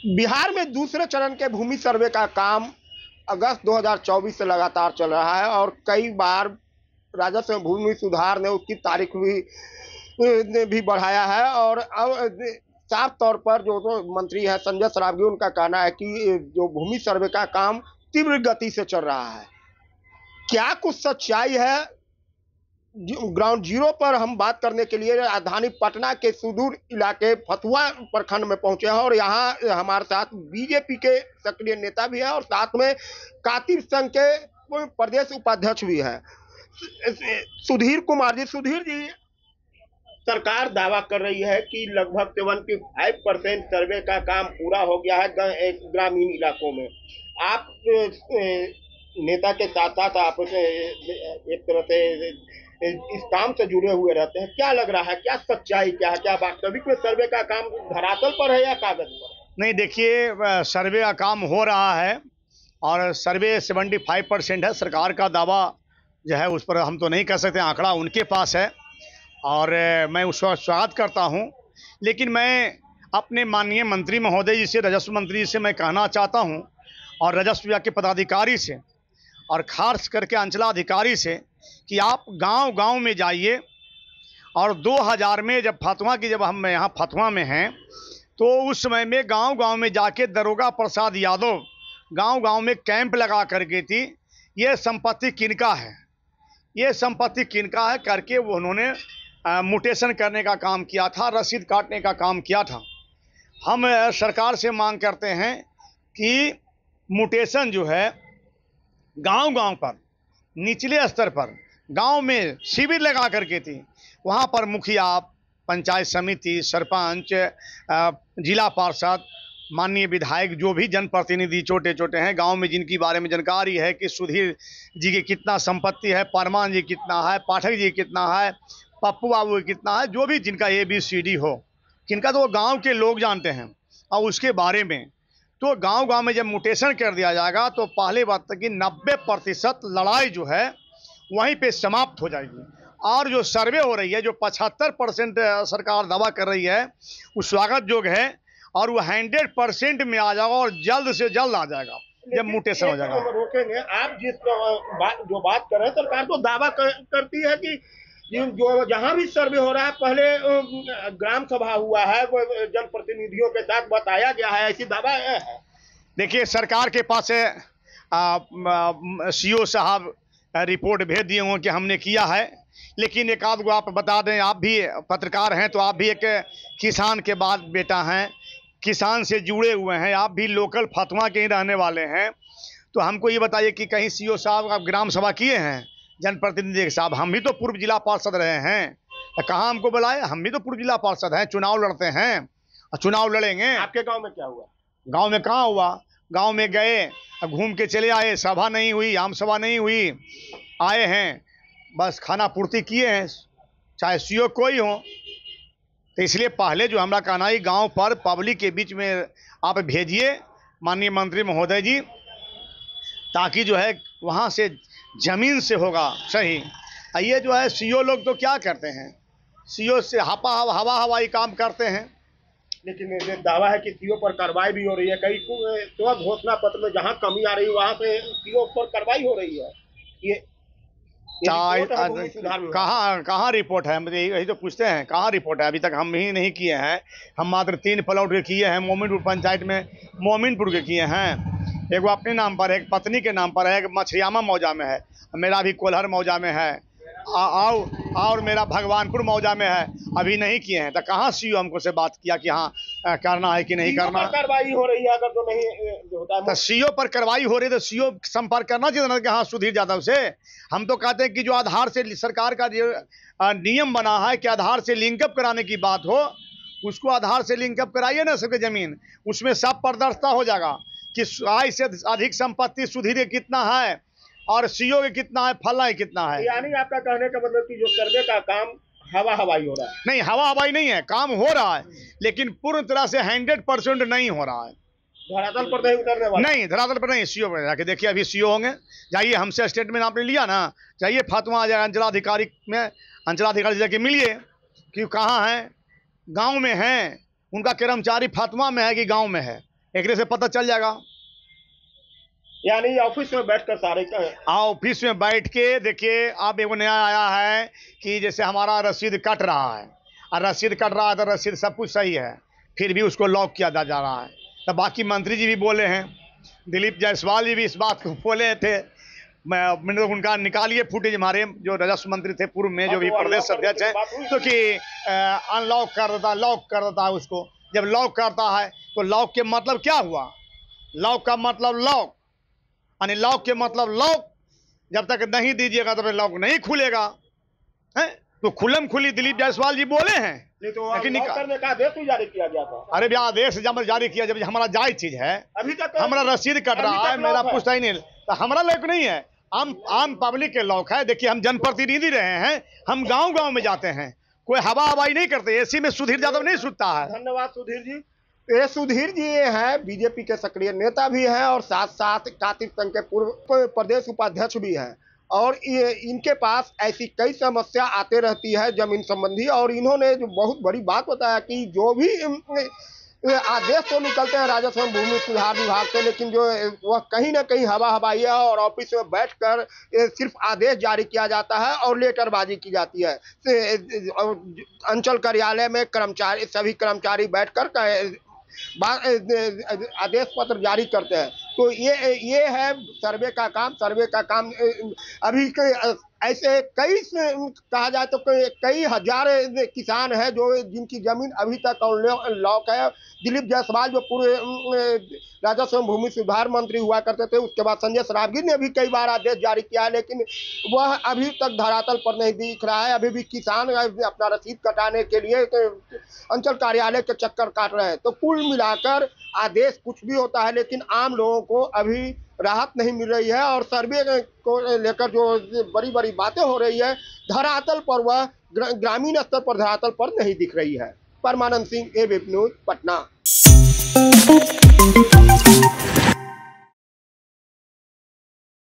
बिहार में दूसरे चरण के भूमि सर्वे का काम अगस्त 2024 से लगातार चल रहा है और कई बार राजस्व एवं भूमि सुधार ने उसकी तारीख भी बढ़ाया है। और अब साफ तौर पर जो मंत्री है संजय सरावगी, उनका कहना है कि जो भूमि सर्वे का काम तीव्र गति से चल रहा है। क्या कुछ सच्चाई है? ग्राउंड जीरो पर हम बात करने के लिए राजधानी पटना के सुदूर इलाके फतुहा प्रखंड में पहुंचे हैं और यहाँ हमारे साथ बीजेपी के सक्रिय नेता भी है और साथ में कातिल संघ के प्रदेश उपाध्यक्ष भी है, सुधीर कुमार जी। सुधीर जी, सरकार दावा कर रही है कि लगभग 75% सर्वे का काम पूरा हो गया है ग्रामीण इलाकों में। आप नेता के साथ साथ आप एक तरह से इस काम से जुड़े हुए रहते हैं, क्या लग रहा है, क्या सच्चाई क्या है, क्या वास्तविक में सर्वे का काम धरातल पर है या कागज पर? नहीं, देखिए, सर्वे का काम हो रहा है और सर्वे 75% है। सरकार का दावा जो है उस पर हम तो नहीं कह सकते, आंकड़ा उनके पास है और मैं उसका स्वागत करता हूं। लेकिन मैं अपने माननीय मंत्री महोदय जी से, राजस्व मंत्री से मैं कहना चाहता हूं और राजस्व विभाग के पदाधिकारी से और खास करके अंचलाधिकारी से कि आप गांव-गांव में जाइए। और 2000 में जब हम यहाँ फतुहा में हैं तो उस समय में गांव-गांव में जाके दरोगा प्रसाद यादव गांव-गांव में कैंप लगा करके थी, ये संपत्ति किनका है, ये संपत्ति किनका है करके वो उन्होंने म्यूटेशन करने का काम किया था, रसीद काटने का काम किया था। हम सरकार से मांग करते हैं कि म्यूटेशन जो है गांव-गांव पर, निचले स्तर पर, गांव में शिविर लगा करके थी, वहां पर मुखिया, पंचायत समिति, सरपंच, जिला पार्षद, माननीय विधायक, जो भी जनप्रतिनिधि छोटे छोटे हैं गांव में, जिनकी बारे में जानकारी है कि सुधीर जी की कितना संपत्ति है, परमान जी कितना है, पाठक जी कितना है, पप्पू बाबू कितना है, जो भी जिनका ABCD हो, किनका तो वो गाँव के लोग जानते हैं। और उसके बारे में तो गांव-गांव में जब म्यूटेशन कर दिया जाएगा तो पहले बात तक कि 90% लड़ाई जो है वहीं पे समाप्त हो जाएगी। और जो सर्वे हो रही है, जो 75% सरकार दावा कर रही है, वो स्वागत योग्य है और वो 100% में आ जाएगा और जल्द से जल्द आ जाएगा जब म्यूटेशन हो जाएगा। रोकेंगे आप जो बात कर रहे हैं, सरकार तो दावा करती है कि जो जहां भी सर्वे हो रहा है पहले ग्राम सभा हुआ है, जनप्रतिनिधियों के साथ बताया गया है, ऐसी दावा है। देखिए, सरकार के पास CO साहब रिपोर्ट भेज दिए हों कि हमने किया है, लेकिन एक आध को आप बता दें, आप भी पत्रकार हैं तो आप भी एक किसान के बाद बेटा हैं, किसान से जुड़े हुए हैं, आप भी लोकल फतुहा के ही रहने वाले हैं, तो हमको ये बताइए कि कहीं CO साहब आप ग्राम सभा किए हैं जनप्रतिनिधि के साहब? हम भी तो पूर्व जिला पार्षद रहे हैं, कहाँ हमको बुलाए? हम भी तो पूर्व जिला पार्षद हैं, चुनाव लड़ते हैं, चुनाव लड़ेंगे। आपके गांव में क्या हुआ? गांव में कहाँ हुआ? गांव में गए, घूम के चले आए, सभा नहीं हुई, आम सभा नहीं हुई, आए हैं बस खाना पूर्ति किए हैं, चाहे CO कोई हो। तो इसलिए पहले जो हमारा कहना है, गाँव पर पब्लिक के बीच में आप भेजिए माननीय मंत्री महोदय जी, ताकि जो है वहाँ से जमीन से होगा सही। ये जो है CO लोग तो क्या करते हैं, CO से हवा हवाई काम करते हैं। लेकिन ये दावा है कि CO पर कार्रवाई भी हो रही है, कई तो घोषणा पत्र में जहां कमी आ रही है वहां पे CO पर कार्रवाई हो रही है। ये कहाँ रिपोर्ट है? मुझे यही तो पूछते हैं, कहाँ रिपोर्ट है? अभी तक हम ही नहीं किए हैं, हम मात्र 3 प्लॉट के किए हैं, मोमिनपुर पंचायत में मोमिनपुर के किए हैं, एक वो अपने नाम पर है, एक पत्नी के नाम पर है, एक मछरियामा मौजा में है, मेरा भी कोल्हर मौजा में है, और मेरा भगवानपुर मौजा में है, अभी नहीं किए हैं। तो कहाँ CO हमको से बात किया कि हाँ करना है कि नहीं करना? कार्रवाई हो रही है, अगर तो नहीं होता है तो CO पर कार्रवाई हो रही है तो CO संपर्क करना चाहिए ना कि हाँ सुधीर यादव से। हम तो कहते हैं कि जो आधार से सरकार का जो नियम बना है कि आधार से लिंकअप कराने की बात हो, उसको आधार से लिंकअप कराइए ना सबके जमीन, उसमें सब पारदर्शिता हो जाएगा कि आय से अधिक संपत्ति सुधीर कितना है और CO के कितना है, फला कितना है। यानी आपका कहने का मतलब कि जो सर्वे का काम हवा हवाई हो रहा है? नहीं, हवा हवाई नहीं है, काम हो रहा है, लेकिन पूर्ण तरह से 100% नहीं हो रहा है। धरातल पर नहीं उतरने वाला? नहीं, धरातल पर नहीं। CO पर जाके देखिए, अभी CO होंगे, जाइए, हमसे स्टेटमेंट आपने लिया ना, जाइए फतुहा अंचलाधिकारी में, अंचलाधिकारी से जाके मिलिए कि कहाँ है, गाँव में है, उनका कर्मचारी फतुहा में है कि गाँव में है, एक से पता चल जाएगा। यानी ऑफिस में बैठकर सारे ऑफिस में बैठ के देखिए, अब एक नया आया है कि जैसे हमारा रसीद कट रहा है, और रसीद कट रहा है तो रसीद सब कुछ सही है, फिर भी उसको लॉक किया जा रहा है। तो बाकी मंत्री जी भी बोले हैं, दिलीप जायसवाल जी भी इस बात को बोले थे। मैंने उनका निकालिए फुटेज, हमारे जो राजस्व मंत्री थे पूर्व में, जो भी प्रदेश अध्यक्ष हैं, तो कि अनलॉक कर देता, लॉक कर देता है उसको। जब लॉक करता है तो लॉक के मतलब क्या हुआ? लॉक का मतलब लॉक, यानी लॉक के मतलब लॉक। जब तक नहीं दीजिएगा तब लॉक नहीं खुलेगा, है? तो खुलम खुली दिलीप जायसवाल जी बोले हैं। तो लॉक करने का आदेश भी जारी किया गया था। अरे भैया, आदेश जब जारी किया, जब हमारा जायज चीज है, अभी तक हमारा रसीद कट रहा है, मेरा पूछता ही नहीं, तो हमारा लॉक नहीं है, आम पब्लिक के लॉक है। देखिए, हम जनप्रतिनिधि रहे हैं, हम गांव-गांव में जाते हैं, कोई हवाई नहीं करते, एसी में सुधीर यादव नहीं सुतता है। धन्यवाद सुधीर जी। ये सुधीर जी ये हैं, बीजेपी के सक्रिय नेता भी हैं और साथ साथ कातिक संघ के पूर्व प्रदेश उपाध्यक्ष भी हैं, और ये इनके पास ऐसी कई समस्या आते रहती है जमीन संबंधी। और इन्होंने जो बहुत बड़ी बात बताया कि जो भी आदेश तो निकलते हैं राजस्व भूमि सुधार विभाग से, लेकिन जो वह कहीं ना कहीं हवाई है, और ऑफिस में बैठकर सिर्फ आदेश जारी किया जाता है और लेटरबाजी की जाती है। अंचल कार्यालय में कर्मचारी, सभी कर्मचारी बैठकर आदेश पत्र जारी करते हैं। तो ये है सर्वे का काम। अभी ऐसे कई कहा जाए तो कई हजार किसान हैं जो जिनकी जमीन अभी तक लॉक है। दिलीप जायसवाल जो पूर्व राजस्व भूमि सुधार मंत्री हुआ करते थे, उसके बाद संजय सरावगी ने भी कई बार आदेश जारी किया है, लेकिन वह अभी तक धरातल पर नहीं दिख रहा है। अभी भी किसान अपना रसीद कटाने के लिए अंचल कार्यालय के चक्कर काट रहे हैं। तो कुल मिलाकर आदेश कुछ भी होता है, लेकिन आम लोगों को अभी राहत नहीं मिल रही है, और सर्वे को लेकर जो बड़ी बड़ी बातें हो रही है, धरातल पर वह ग्रामीण स्तर पर धरातल पर नहीं दिख रही है। परमानंद सिंह, एबीपी न्यूज, पटना।